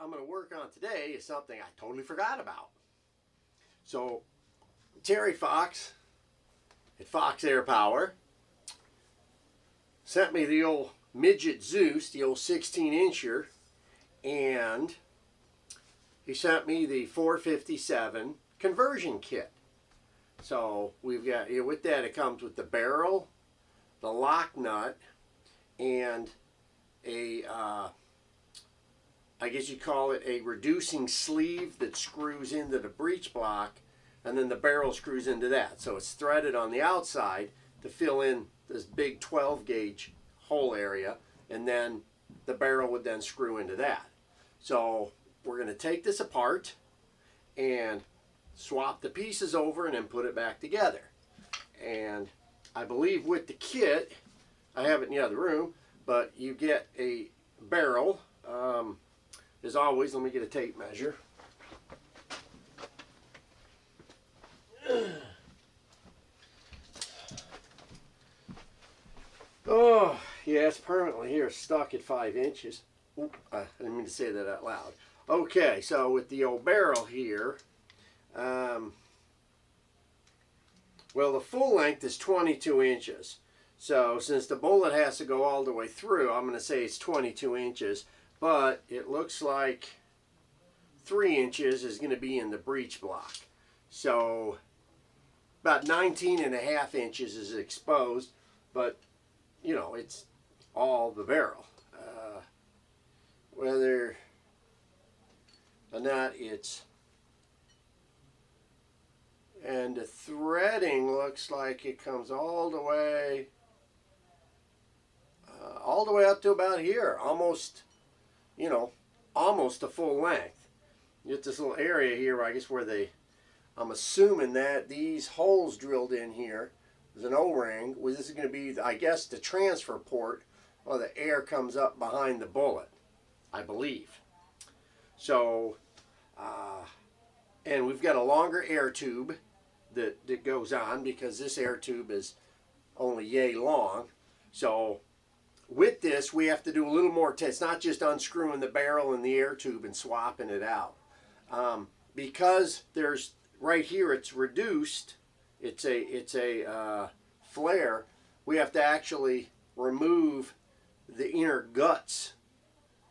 I'm going to work on today is something I totally forgot about. So Terry Fox at Fox Air Power sent me the old midget Zeus, the old 16-incher, and he sent me the 457 conversion kit. So we've got, with that, it comes with the barrel, the lock nut, and a I guess you call it a reducing sleeve that screws into the breech block, and then the barrel screws into that. So it's threaded on the outside to fill in this big 12 gauge hole area, and then the barrel would then screw into that. So we're going to take this apart and swap the pieces over and then put it back together. And I believe with the kit, I have it in the other room, but you get a barrel. As always, let me get a tape measure. Oh, yeah, it's permanently here, stuck at 5 inches. Oop, I didn't mean to say that out loud. Okay, so with the old barrel here, well, the full length is 22 inches. So since the bullet has to go all the way through, I'm going to say it's 22 inches. But it looks like 3 inches is going to be in the breech block. So about 19.5 inches is exposed, but you know, it's all the barrel. Whether or not it's, and the threading looks like it comes all the way up to about here, almost, you know, almost a full length. You get this little area here, I guess, where they, I'm assuming that these holes drilled in here, there's an O-ring, well, this is going to be, I guess, the transfer port, or the air comes up behind the bullet, I believe. So, and we've got a longer air tube that goes on, because this air tube is only yay long. So with this, we have to do a little more test. It's not just unscrewing the barrel and the air tube and swapping it out. Because there's, right here it's reduced, it's a flare, we have to actually remove the inner guts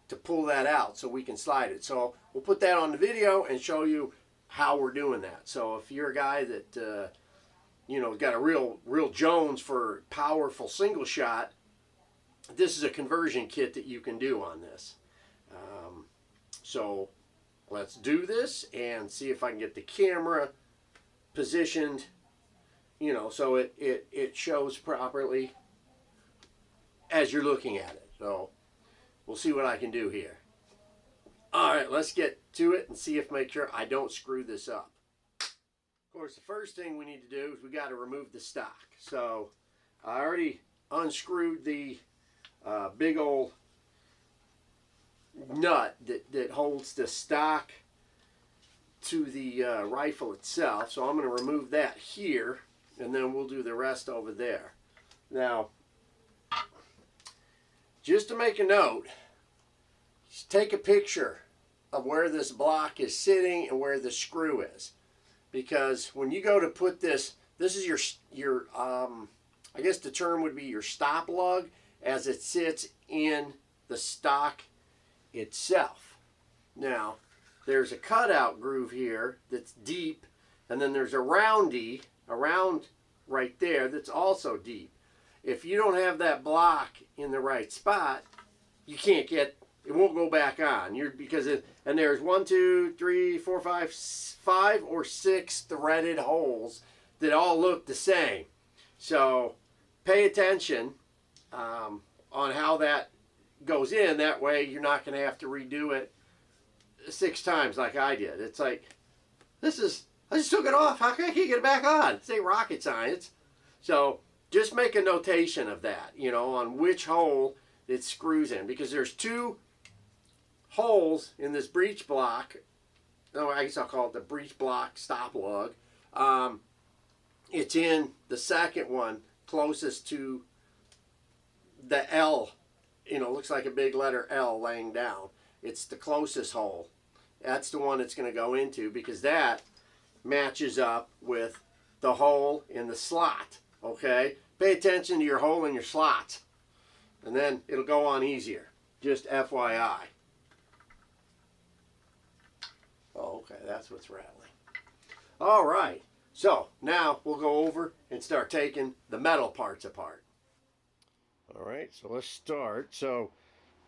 to pull that out so we can slide it. So we'll put that on the video and show you how we're doing that. So if you're a guy that you know, got a real Jones for powerful single shot, this is a conversion kit that you can do on this. So let's do this and see if I can get the camera positioned, you know, so it shows properly as you're looking at it. So we'll see what I can do here. All right, let's get to it and see if, make sure I don't screw this up. Of course, the first thing we need to do is we got to remove the stock. So I already unscrewed the big old nut that holds the stock to the rifle itself. So I'm going to remove that here, and then we'll do the rest over there. Now, just to make a note, just take a picture of where this block is sitting and where the screw is. Because when you go to put this is your I guess the term would be your stop lug, as it sits in the stock itself. Now, there's a cutout groove here that's deep, and then there's a round right there that's also deep. If you don't have that block in the right spot, you can't get, it won't go back on. And there's 1, 2, 3, 4, 5 or 6 threaded holes that all look the same. So pay attention on how that goes in. That way you're not going to have to redo it 6 times like I did. It's like, I just took it off. How can I get it back on? This ain't rocket science. So just make a notation of that, you know, on which hole it screws in, because there's 2 holes in this breech block. No, I guess I'll call it the breech block stop lug. It's in the second one closest to the L, you know, looks like a big letter L laying down. it's the closest hole. That's the one it's going to go into, because that matches up with the hole in the slot. Okay, pay attention to your hole in your slots, and then it'll go on easier. Just FYI. Oh, okay, that's what's rattling. All right, so now we'll go over and start taking the metal parts apart. All right, so let's start. So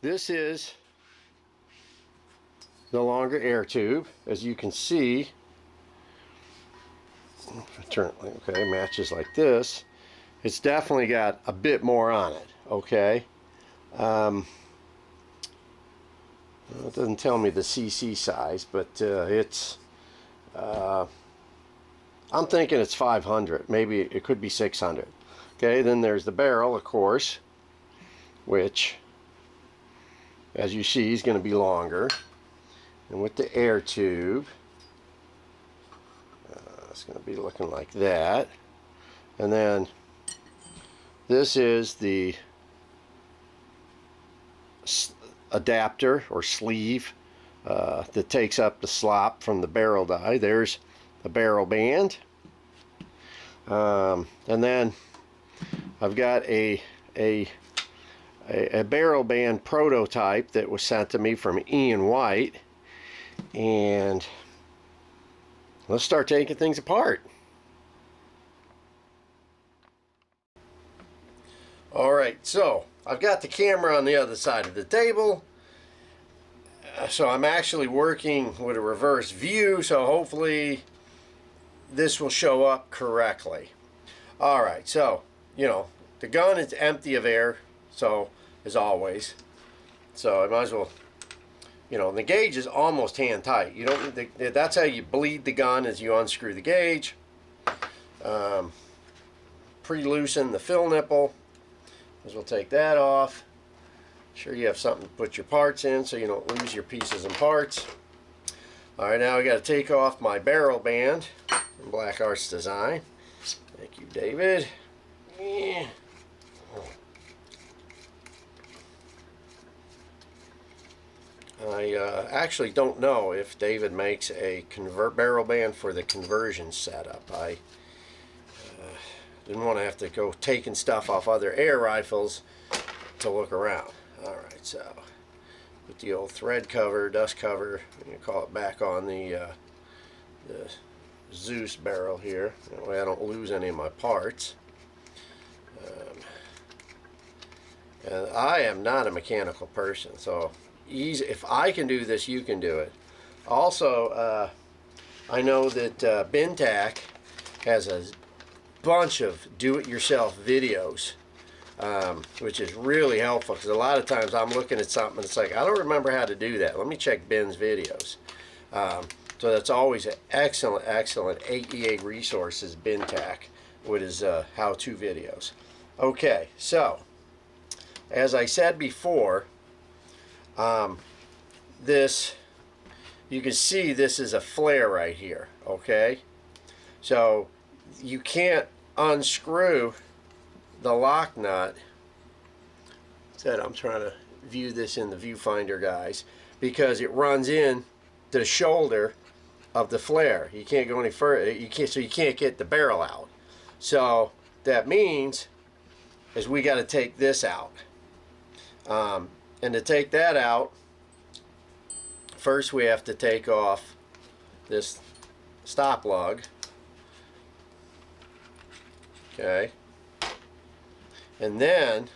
this is the longer air tube, as you can see. Turn it, okay, matches like this. It's definitely got a bit more on it. Okay, it doesn't tell me the cc size, but it's I'm thinking it's 500. Maybe it could be 600. Okay, then there's the barrel, of course, which, as you see, is going to be longer. And with the air tube, it's going to be looking like that. And then this is the adapter or sleeve that takes up the slop from the barrel die. There's the barrel band. And then I've got a barrel band prototype that was sent to me from Ian White. And let's start taking things apart. Alright, so I've got the camera on the other side of the table. So I'm actually working with a reverse view, so hopefully this will show up correctly. Alright, so, you know, the gun is empty of air, so, as always. So I might as well, you know, the gauge is almost hand tight. You don't need the, that's how you bleed the gun, as you unscrew the gauge. Pre-loosen the fill nipple. As we'll take that off. Sure you have something to put your parts in so you don't lose your pieces and parts. Alright, now I got to take off my barrel band from Black Arts Design. Thank you, David. Yeah. I actually don't know if David makes a barrel band for the conversion setup. I didn't want to have to go taking stuff off other air rifles to look around. Alright, so put the old thread cover, dust cover, you call it, back on the Zeus barrel here. That way I don't lose any of my parts. And I am not a mechanical person, so easy. If I can do this, you can do it. Also, I know that Bintac has a bunch of do-it-yourself videos, which is really helpful, because a lot of times I'm looking at something and it's like, I don't remember how to do that. Let me check Ben's videos. So that's always an excellent AEA resources, Bintac, with his how-to videos. Okay, so as I said before, this, you can see this is a flare right here. Okay, so you can't unscrew the lock nut. Said I'm trying to view this in the viewfinder, guys, because it runs in to the shoulder of the flare. You can't go any further. You can't get the barrel out. So that means is we got to take this out. And to take that out, first we have to take off this stop lug. Okay. And then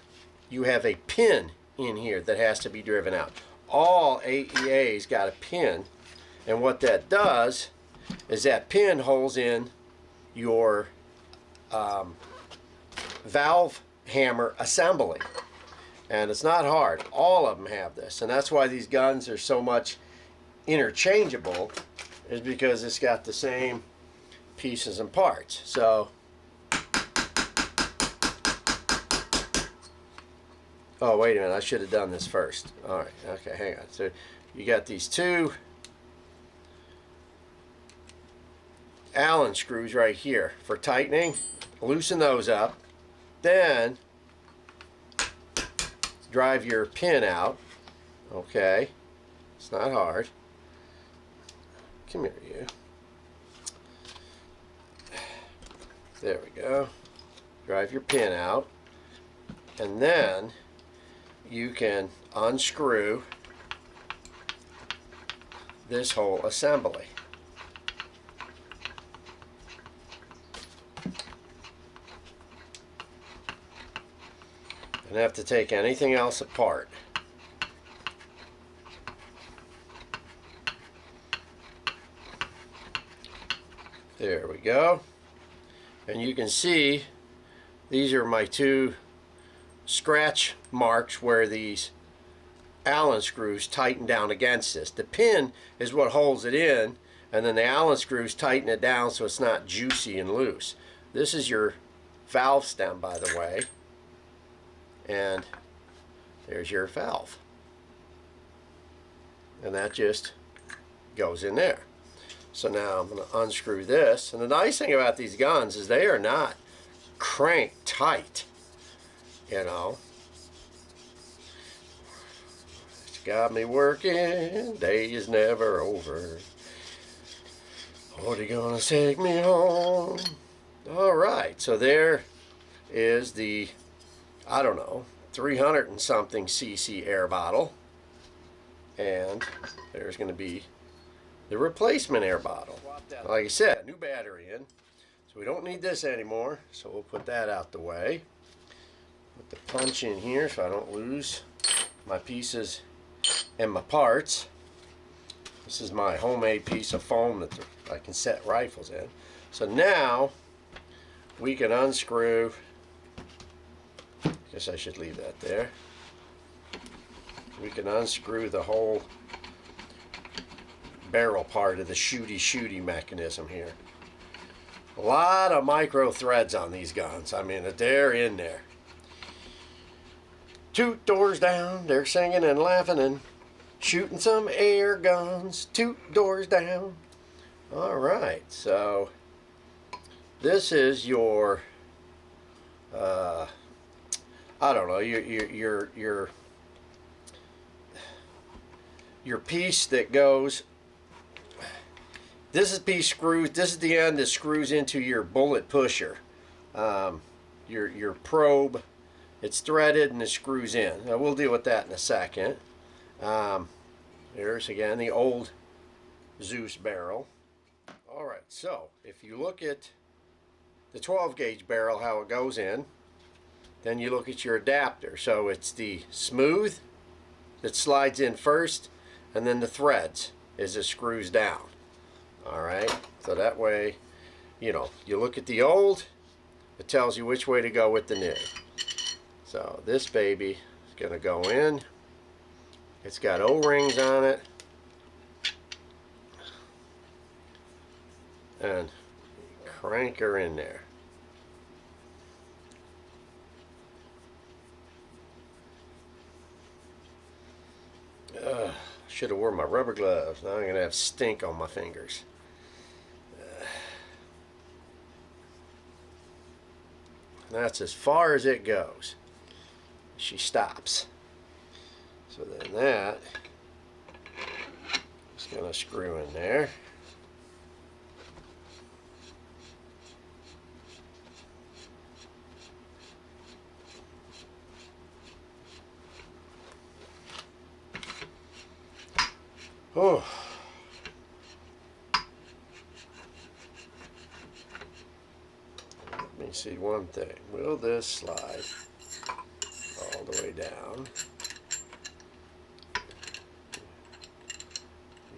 you have a pin in here that has to be driven out. All AEA's got a pin, and what that does is that pin holds in your valve hammer assembly. And it's not hard. All of them have this, and that's why these guns are so much interchangeable, is because it's got the same pieces and parts. So, oh, wait a minute, I should have done this first. Alright, okay, hang on. So you got these two Allen screws right here for tightening. Loosen those up. Then drive your pin out. Okay. It's not hard. Come here, you. There we go. Drive your pin out, and then you can unscrew this whole assembly. Don't have to take anything else apart. There we go. And you can see these are my two scratch marks where these Allen screws tighten down against this. The pin is what holds it in, and then the Allen screws tighten it down so it's not juicy and loose. This is your valve stem, by the way, and there's your valve, and that just goes in there. So now I'm going to unscrew this, and the nice thing about these guns is they are not crank tight, you know. It's got me working, day is never over. What are you gonna take me home? All right, so there is the, I don't know, 300 and something cc air bottle, and there's going to be the replacement air bottle. Like I said, new battery in, so we don't need this anymore, so we'll put that out the way. Put the punch in here so I don't lose my pieces and my parts. This is my homemade piece of foam that I can set rifles in. So now we can unscrew, guess I should leave that there. We can unscrew the whole barrel part of the shooty mechanism here. A lot of micro threads on these guns. I mean, they're in there. 2 doors down, they're singing and laughing and shooting some air guns. 2 doors down. All right, so this is your I don't know, your piece that goes. This is piece screws. This is the end that screws into your bullet pusher. Your probe. It's threaded and it screws in. Now we'll deal with that in a second. There's again the old Zeus barrel. All right, so if you look at the 12 gauge barrel, how it goes in, then you look at your adapter. So it's the smooth that slides in first, and then the threads as it screws down. All right, so that way, you know, you look at the old, it tells you which way to go with the new. So this baby is going to go in. It's got O-rings on it, and crank her in there. Should have worn my rubber gloves. Now I'm going to have stink on my fingers. That's as far as it goes. She stops. So then that is going to screw in there. Oh. Let me see one thing. Will this slide all the way down?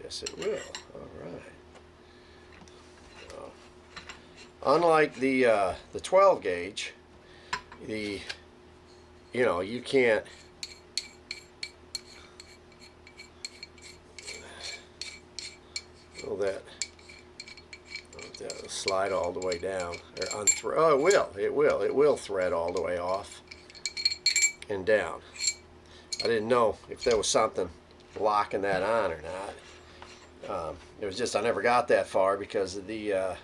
Yes, it will. All right. Unlike the 12 gauge, you know, you can't. That'll slide all the way down or unthread. Oh, it will thread all the way off and down. I didn't know if there was something locking that on or not. It was just I never got that far because of the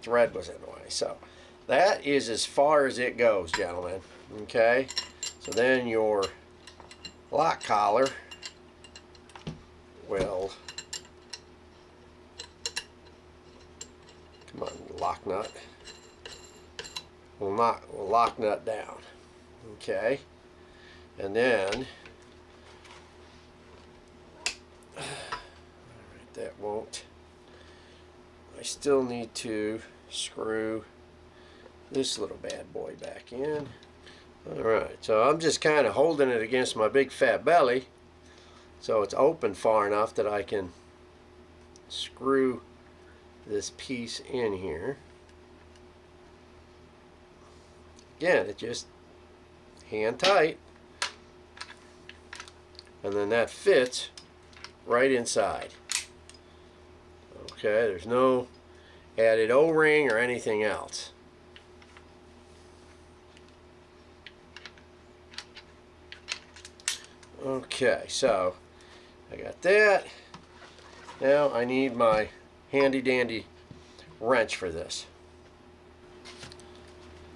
thread was in the way. So that is as far as it goes, gentlemen. Okay, so then your lock collar will, come on, lock nut. We'll lock nut down. Okay. And then, alright, that won't. I still need to screw this little bad boy back in. Alright, so I'm just kind of holding it against my big fat belly so it's open far enough that I can screw this piece in here. Again, it just hand tight, and then that fits right inside. Okay, there's no added O-ring or anything else. Okay, so I got that. Now I need my handy dandy wrench for this.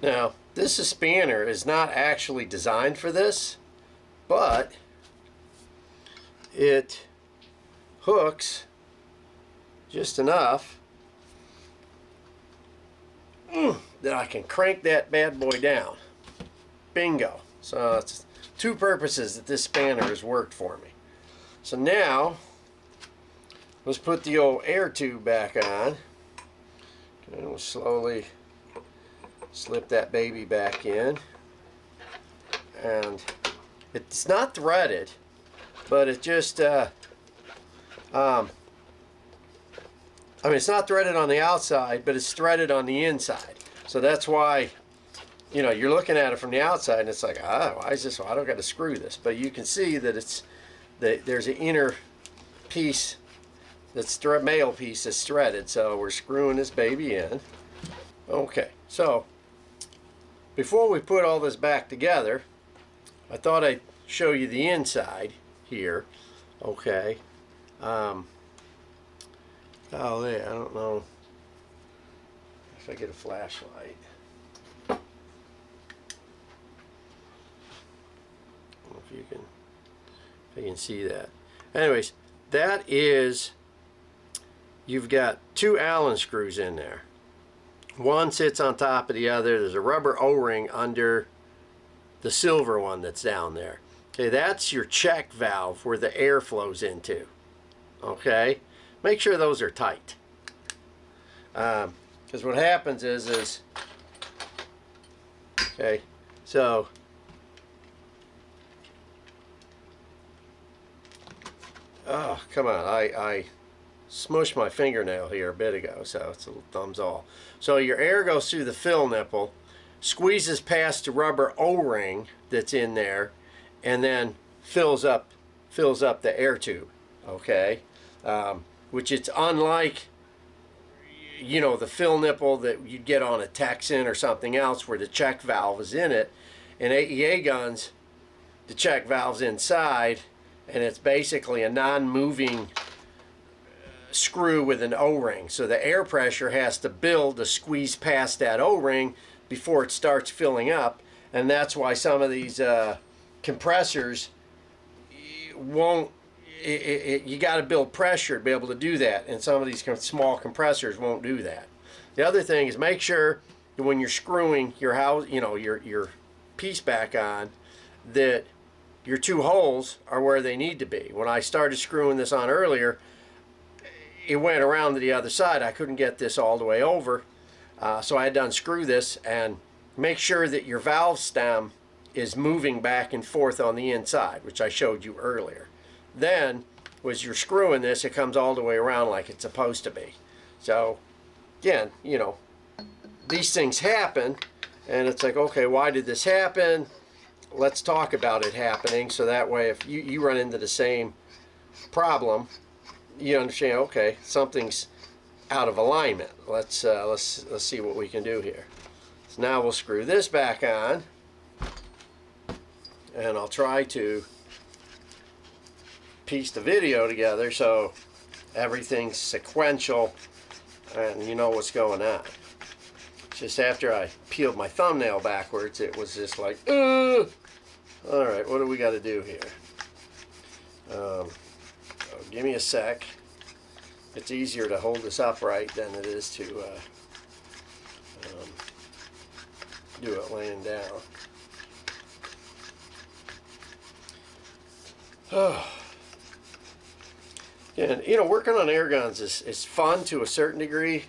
Now, this spanner is not actually designed for this, but it hooks just enough that I can crank that bad boy down. Bingo. So it's two purposes that this spanner has worked for me. So now, let's put the old air tube back on. And we'll slowly slip that baby back in. And it's not threaded, but it just, I mean, it's not threaded on the outside, but it's threaded on the inside. So that's why, you know, you're looking at it from the outside and it's like, oh, why is this? Well, I don't got to screw this. But you can see that it's, there's an inner piece that's male piece that's threaded. So we're screwing this baby in. Okay, so before we put all this back together, I thought I'd show you the inside here. Okay. Golly, I don't know if I get a flashlight. I don't know if you can see that. Anyways, that is, you've got two Allen screws in there. One sits on top of the other. There's a rubber O-ring under the silver one that's down there. Okay, that's your check valve where the air flows into. Okay, make sure those are tight. Because what happens is okay, so oh, come on, I smushed my fingernail here a bit ago, so it's a little thumbs all. So your air goes through the fill nipple, squeezes past the rubber O-ring that's in there, and then fills up the air tube. Okay, which it's unlike, you know, the fill nipple that you'd get on a Texan or something else where the check valve is in it. In AEA guns, the check valve's inside, and it's basically a non-moving screw with an O-ring. So the air pressure has to build to squeeze past that O-ring before it starts filling up. And that's why some of these compressors won't, you got to build pressure to be able to do that. And some of these small compressors won't do that. The other thing is make sure that when you're screwing your house, you know, your piece back on, that your two holes are where they need to be. When I started screwing this on earlier, it went around to the other side. I couldn't get this all the way over, so I had to unscrew this and make sure that your valve stem is moving back and forth on the inside, which I showed you earlier. Then, as you're screwing this, it comes all the way around like it's supposed to be. So, again, you know, these things happen, and it's like, okay, why did this happen? Let's talk about it happening, so that way if you run into the same problem, you understand, okay, something's out of alignment. Let's see what we can do here. So now we'll screw this back on, and I'll try to piece the video together so everything's sequential and you know what's going on. Just after I peeled my thumbnail backwards, it was just like, all right, what do we got to do here? Give me a sec. It's easier to hold this upright than it is to do it laying down. Oh. And you know, working on air guns is fun to a certain degree,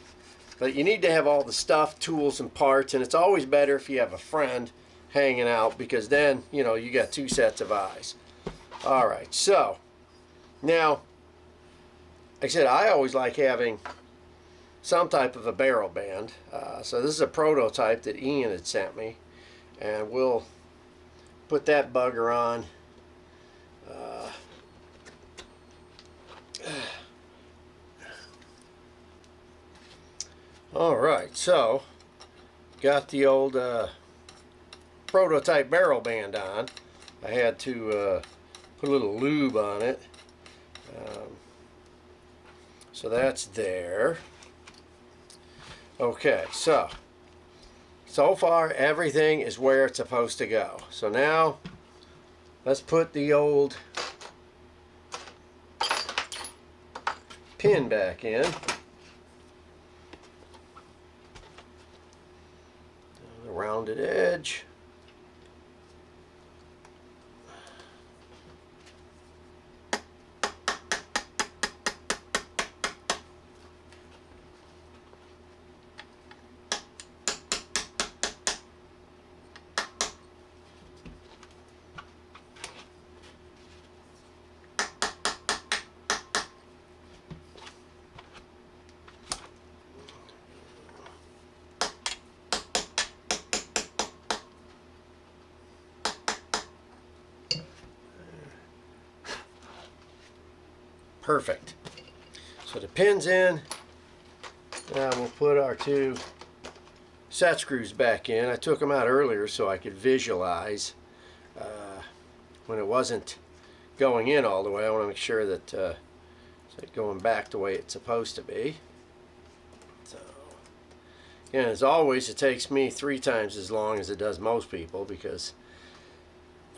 but you need to have all the stuff, tools, and parts, and it's always better if you have a friend hanging out, because then, you know, you got two sets of eyes. All right, so now, like I said, I always like having some type of a barrel band. So this is a prototype that Ian had sent me, and we'll put that bugger on. All right, so got the old prototype barrel band on. I had to put a little lube on it. So that's there. Okay, so far everything is where it's supposed to go. So now let's put the old pin back in. The rounded edge. Perfect. So the pin's in. Now we'll put our two set screws back in. I took them out earlier so I could visualize when it wasn't going in all the way. I want to make sure that it's going back the way it's supposed to be. So, and as always, it takes me 3 times as long as it does most people, because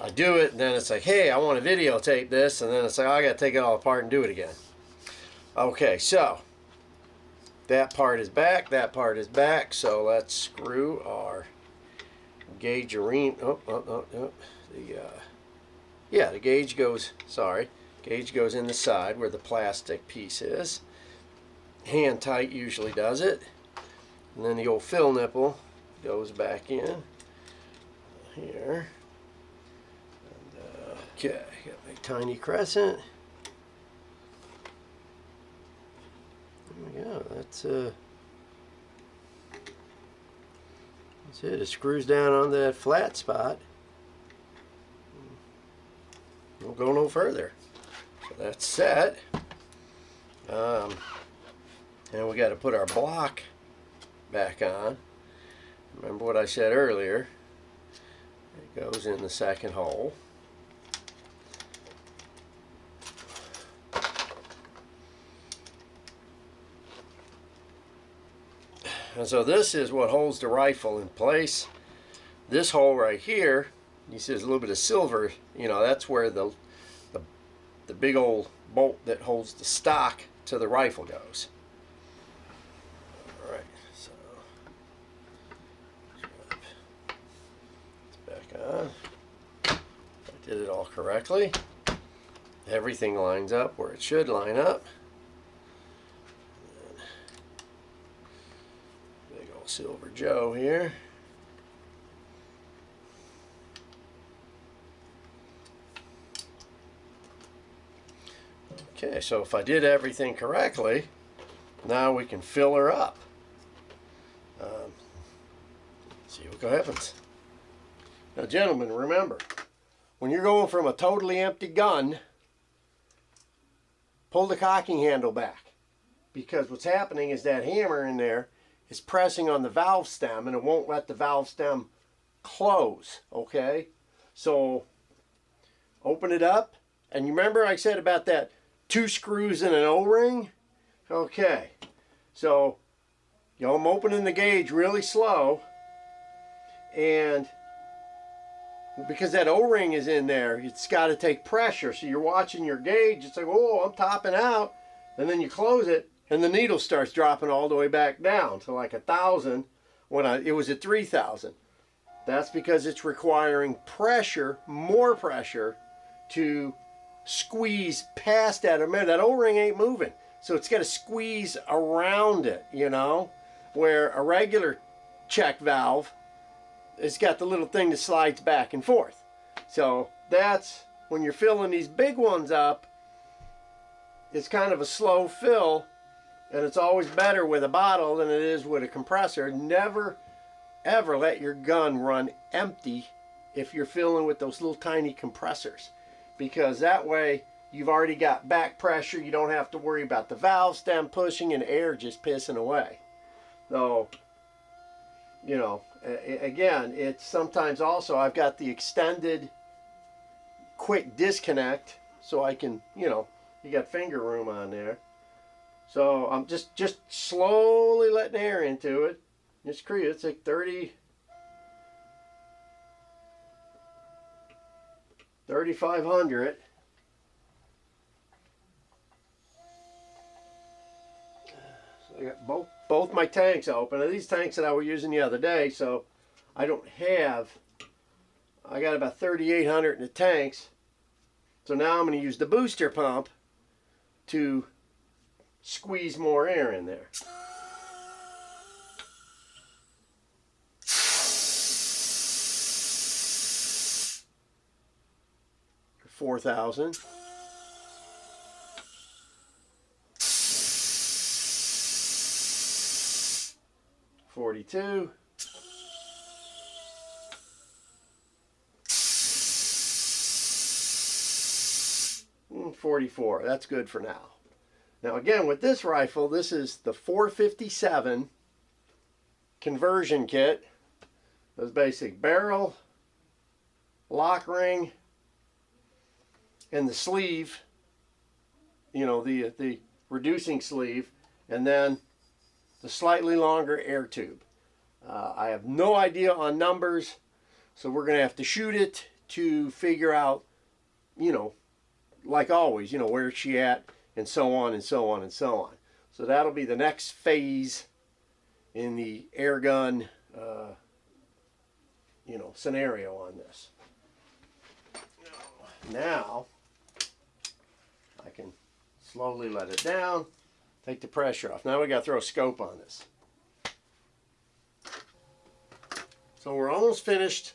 I do it, and then it's like, hey, I want to videotape this, and then it's like, oh, I got to take it all apart and do it again. Okay, so that part is back, that part is back, so let's screw our gauge arena. The gauge goes, gauge goes in the side where the plastic piece is. Hand tight usually does it. And then the old fill nipple goes back in here. Okay, got my tiny crescent. There we go. That's it. It screws down on that flat spot. Won't go no further. So that's set. And we got to put our block back on. Remember what I said earlier? It goes in the second hole. And so this is what holds the rifle in place. This hole right here, you see there's a little bit of silver, you know, that's where the big old bolt that holds the stock to the rifle goes. Alright, so it's back on. I did it all correctly. Everything lines up where it should line up. Silver Joe here. Okay, so if I did everything correctly, now we can fill her up. See what happens. Now, gentlemen, remember, when you're going from a totally empty gun, pull the cocking handle back, because what's happening is that hammer in there is pressing on the valve stem, and it won't let the valve stem close. Okay, so open it up, and you remember I said about that 2 screws and an O-ring? Okay, so I'm opening the gauge really slow, and because that O-ring is in there, it's got to take pressure. So you're watching your gauge. It's like, oh, I'm topping out. And then you close it, and the needle starts dropping all the way back down to like 1,000 when it was at 3,000. That's because it's requiring pressure, more pressure, to squeeze past that. Remember, that O-ring ain't moving. So it's got to squeeze around it, you know, where a regular check valve, it's got the little thing that slides back and forth. So that's when you're filling these big ones up, it's kind of a slow fill, and it's always better with a bottle than it is with a compressor. Never ever let your gun run empty if you're filling with those little tiny compressors, because that way you've already got back pressure. You don't have to worry about the valve stem pushing and air just pissing away. So, you know, again, it's sometimes also I've got the extended quick disconnect, so I can, you know, you got finger room on there. So I'm just slowly letting air into it. It's like 3,500. So I got both my tanks open. Now, these tanks that I was using the other day, so I got about 3,800 in the tanks. So now I'm going to use the booster pump to squeeze more air in there. 4,000. 42. 44. That's good for now. Now again, with this rifle, this is the 457 conversion kit. Those basic barrel, lock ring, and the sleeve, you know, the reducing sleeve, and then the slightly longer air tube. I have no idea on numbers, so we're going to have to shoot it to figure out, you know, like always, you know, where's she at, and so on and so on and so on. So that'll be the next phase in the air gun, you know, scenario on this. Now, I can slowly let it down, take the pressure off. Now we got to throw a scope on this. So we're almost finished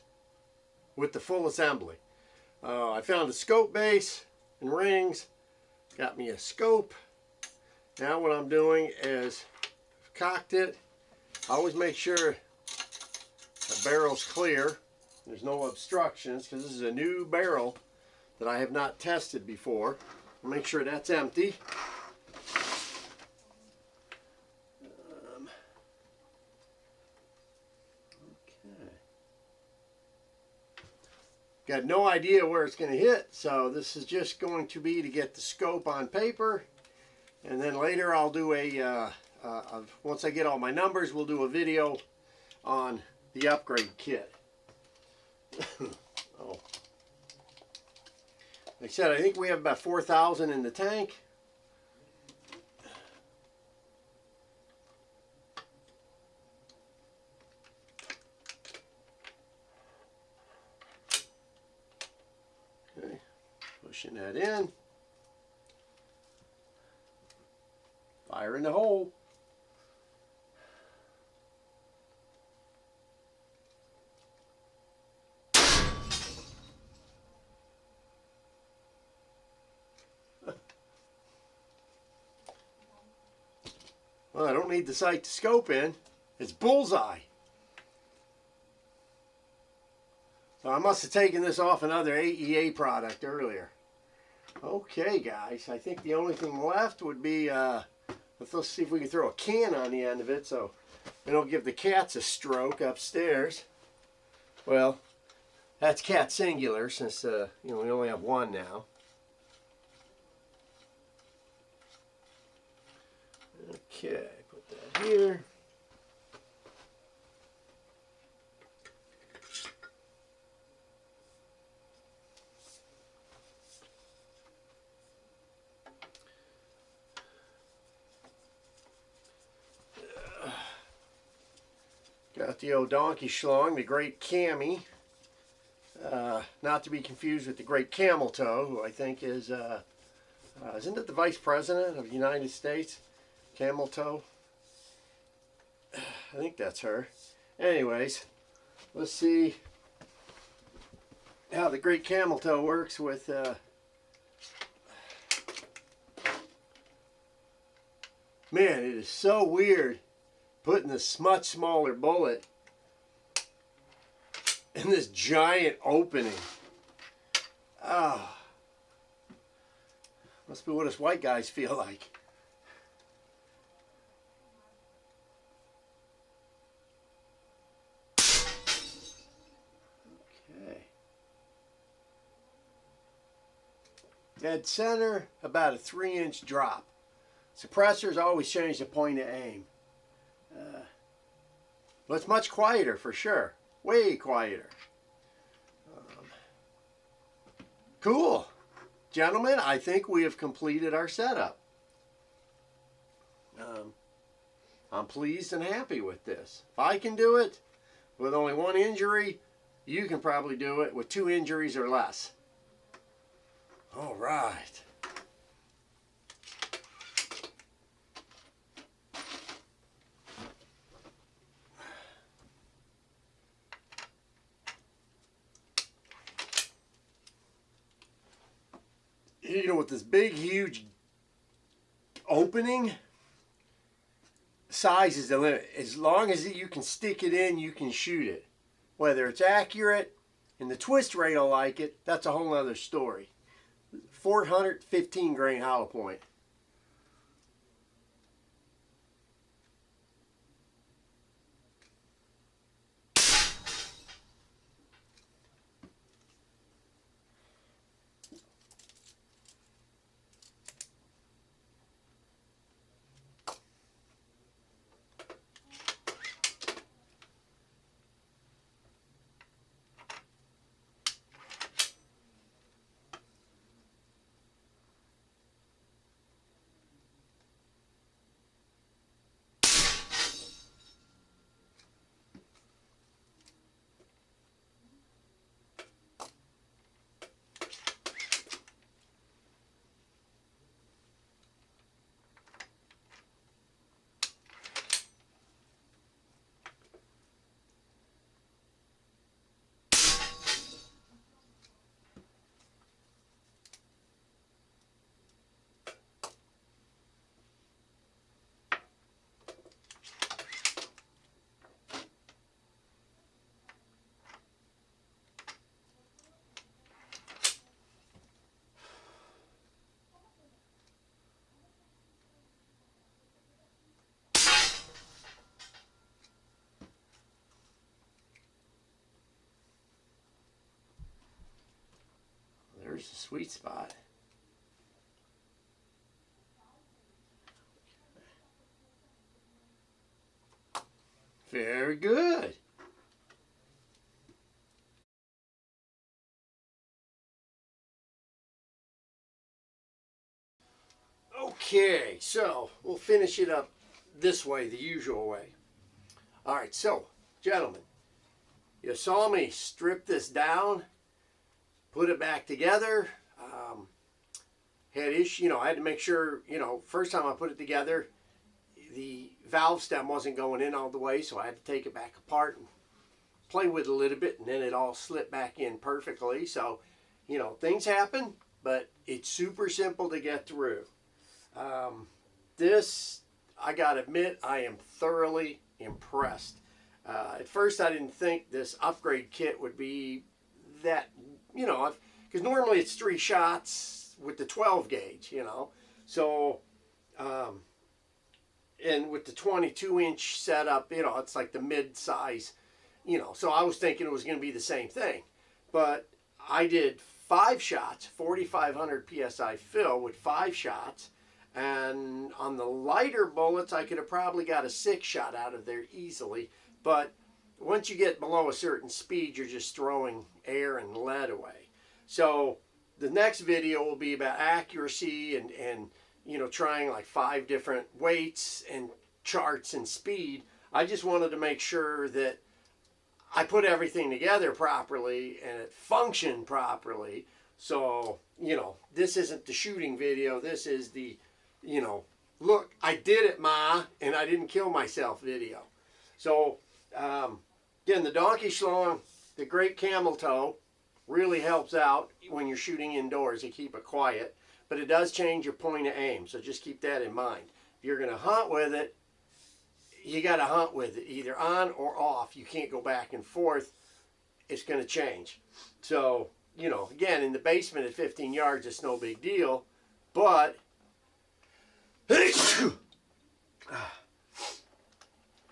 with the full assembly. I found a scope base and rings, got me a scope. Now what I'm doing is I've cocked it. I always make sure the barrel's clear. There's no obstructions, because this is a new barrel that I have not tested before. Make sure that's empty. Okay. Got no idea where it's going to hit, so this is just going to be to get the scope on paper, and then later I'll do once I get all my numbers, we'll do a video on the upgrade kit. Oh. Like I said, I think we have about 4,000 in the tank. Okay, pushing that in. Fire in the hole. Well, I don't need the sight to scope in. It's bullseye. So I must have taken this off another AEA product earlier. Okay, guys. I think the only thing left would be, let's see if we can throw a can on the end of it so we don't give the cats a stroke upstairs. Well, that's cat singular since, you know, we only have one now. Okay, put that here. Got the old donkey schlong, the Great Cami. Not to be confused with the Great Camel Toe, who I think is, isn't it the Vice President of the United States? Camel Toe? I think that's her. Anyways, let's see how the Great Camel Toe works with man, it is so weird putting this much smaller bullet in this giant opening. Ah, must be what us white guys feel like. Okay. Dead center, about a 3-inch drop. Suppressors always change the point of aim. But it's much quieter for sure. Way quieter. Cool. Gentlemen, I think we have completed our setup. I'm pleased and happy with this. If I can do it with only 1 injury, you can probably do it with 2 injuries or less. All right. You know, with this big, huge opening, size is the limit. As long as you can stick it in, you can shoot it. Whether it's accurate and the twist rate will like it, that's a whole other story. 415 grain hollow point. There's the sweet spot. Very good. Okay, so we'll finish it up this way, the usual way. All right, so gentlemen, you saw me strip this down, put it back together. Had issue, I had to make sure, first time I put it together, the valve stem wasn't going in all the way, so I had to take it back apart and play with it a little bit, and then it all slipped back in perfectly. So, things happen, but it's super simple to get through. This, I gotta admit, I am thoroughly impressed. At first I didn't think this upgrade kit would be that, because normally it's 3 shots with the 12 gauge, so and with the 22-inch setup, it's like the mid-size, so I was thinking it was going to be the same thing, but I did 5 shots, 4,500 psi fill with 5 shots, and on the lighter bullets I could have probably got a 6-shot out of there easily, but once you get below a certain speed, you're just throwing air and lead away. So the next video will be about accuracy and trying like 5 different weights and charts and speed I just wanted to make sure that I put everything together properly and it functioned properly. So, you know, this isn't the shooting video. This is the, you know, look, I did it, Ma, and I didn't kill myself video. So, again, the donkey schlong, the great camel toe, really helps out when you're shooting indoors to keep it quiet. But it does change your point of aim, so just keep that in mind. If you're going to hunt with it, you got to hunt with it, either on or off. You can't go back and forth. It's going to change. So, you know, again, in the basement at 15 yards, it's no big deal. But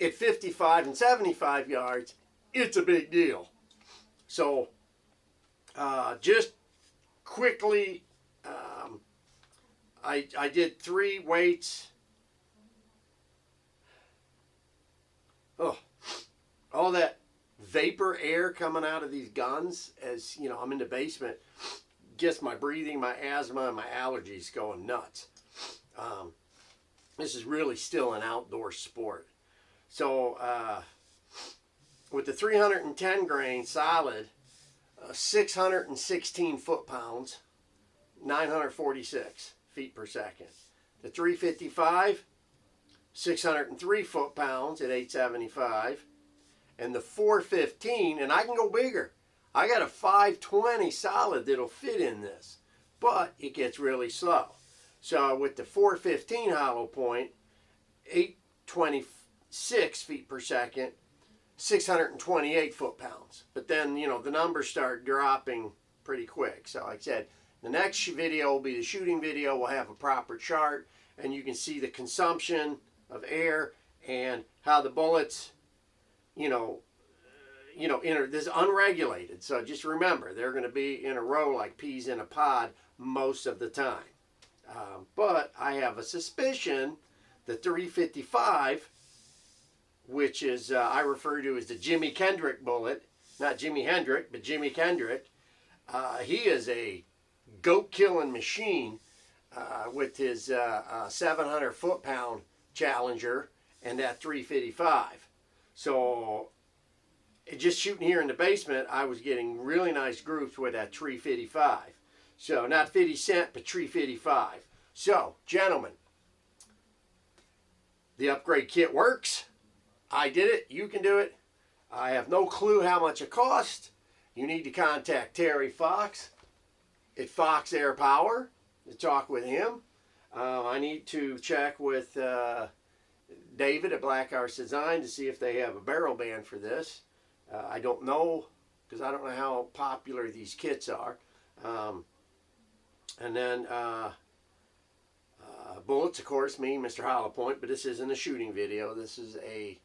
at 55 and 75 yards, it's a big deal. So, just quickly, I did 3 weights. Oh, all that vapor air coming out of these guns as, you know, I'm in the basement, gets my breathing, my asthma, and my allergies going nuts. This is really still an outdoor sport. So, with the 310 grain solid, 616 foot-pounds, 946 feet per second. The 355, 603 foot-pounds at 875. And the 415, and I can go bigger. I got a 520 solid that'll fit in this, but it gets really slow. So with the 415 hollow point, 826 feet per second, 628 foot-pounds. But then, you know, the numbers start dropping pretty quick. So like I said, the next video will be the shooting video. We'll have a proper chart, and you can see the consumption of air and how the bullets, this is unregulated. So just remember, they're going to be in a row like peas in a pod most of the time. But I have a suspicion the 355, which is I refer to as the Jimi Kendrick bullet, not Jimi Hendrick, but Jimi Kendrick. He is a goat-killing machine with his 700 foot-pound Challenger and that 355. So just shooting here in the basement, I was getting really nice groups with that 355. So not 50 cent, but 355. So, gentlemen, the upgrade kit works. I did it. You can do it. I have no clue how much it cost. You need to contact Terry Fox at Fox Air Power to talk with him. I need to check with David at Black Horse Design to see if they have a barrel band for this. I don't know, because I don't know how popular these kits are. And then bullets, of course, me, Mr. Hollow Point, but this isn't a shooting video. This is a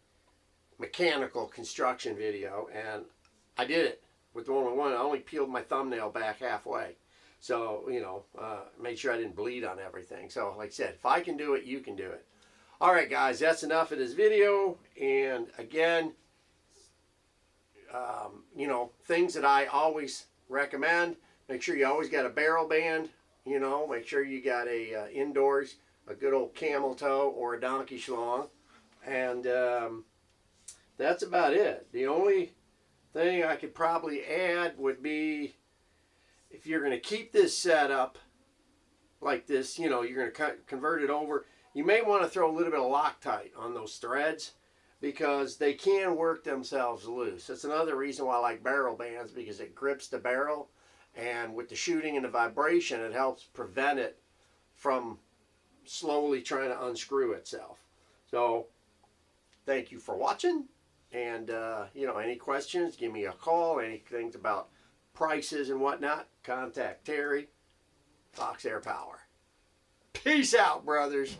mechanical construction video, and I did it with the one. I only peeled my thumbnail back halfway. So, made sure I didn't bleed on everything. So, like I said, if I can do it, you can do it. All right, guys, that's enough of this video. And again, things that I always recommend, make sure you always got a barrel band. Make sure you got a indoors, a good old camel toe or a donkey schlong. And that's about it. The only thing I could probably add would be, if you're going to keep this set up like this, you're going to convert it over, you may want to throw a little bit of Loctite on those threads, because they can work themselves loose. That's another reason why I like barrel bands, because it grips the barrel, and with the shooting and the vibration, it helps prevent it from slowly trying to unscrew itself. So, thank you for watching, and any questions, give me a call. Any things about prices and whatnot, contact Terry, Fox Air Power. Peace out, brothers.